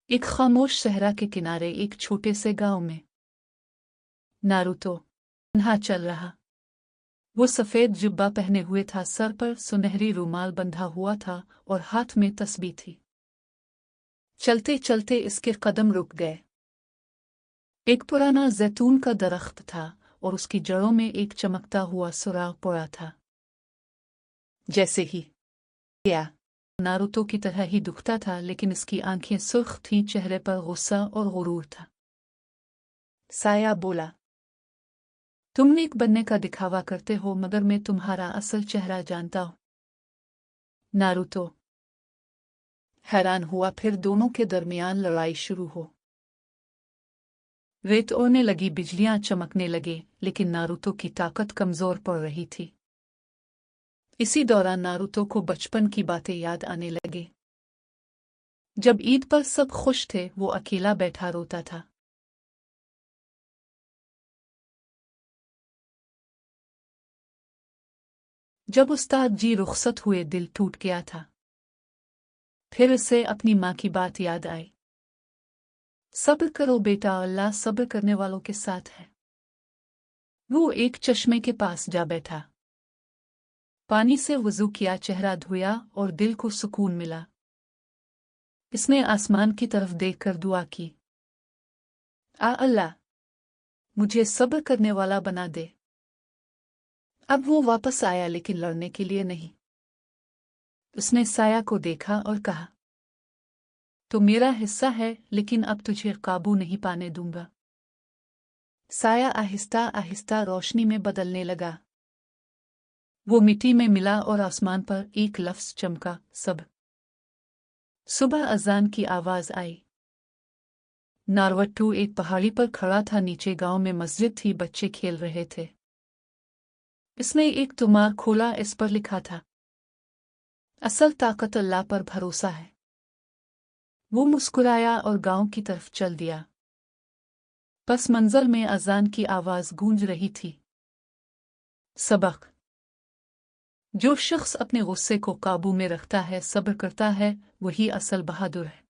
एक खामोश सहरा के किनारे एक छोटे से गांव में नारुतो तन्हा चल रहा। वो सफेद जुब्बा पहने हुए था, सर पर सुनहरी रूमाल बंधा हुआ था और हाथ में तस्बीह थी। चलते चलते इसके कदम रुक गए। एक पुराना जैतून का दरख्त था और उसकी जड़ों में एक चमकता हुआ सुराग पड़ा था। जैसे ही गया नारुतो की तरह ही दुखता था, लेकिन इसकी आंखें सुर्ख थीं, चेहरे पर गुस्सा और गुरूर था। साया बोला, तुम नेक बनने का दिखावा करते हो, मगर मैं तुम्हारा असल चेहरा जानता हूं। नारुतो हैरान हुआ, फिर दोनों के दरमियान लड़ाई शुरू हो। रेत उड़ने लगी, बिजलियां चमकने लगे, लेकिन नारुतो की ताकत कमजोर पड़ रही थी। इसी दौरान नारुतो को बचपन की बातें याद आने लगे। जब ईद पर सब खुश थे, वो अकेला बैठा रोता था। जब उस्ताद जी रुखसत हुए, दिल टूट गया था। फिर उसे अपनी माँ की बात याद आई। सब्र करो बेटा, अल्लाह सब्र करने वालों के साथ है। वो एक चश्मे के पास जा बैठा, पानी से वुज़ू किया, चेहरा धोया और दिल को सुकून मिला। इसने आसमान की तरफ देखकर दुआ की, आ अल्लाह, मुझे सब्र करने वाला बना दे। अब वो वापस आया, लेकिन लड़ने के लिए नहीं। उसने साया को देखा और कहा, तो मेरा हिस्सा है, लेकिन अब तुझे काबू नहीं पाने दूंगा। साया आहिस्ता आहिस्ता रोशनी में बदलने लगा। वो मिट्टी में मिला और आसमान पर एक लफ्ज़ चमका, सब। सुबह अजान की आवाज आई। नारवट्टू एक पहाड़ी पर खड़ा था, नीचे गांव में मस्जिद थी, बच्चे खेल रहे थे। इसने एक तुमार खोला, इस पर लिखा था, असल ताकत अल्लाह पर भरोसा है। वो मुस्कुराया और गांव की तरफ चल दिया। पस मंजर में अजान की आवाज गूंज रही थी। सबक, जो शख्स अपने गुस्से को काबू में रखता है, सब्र करता है, वही असल बहादुर है।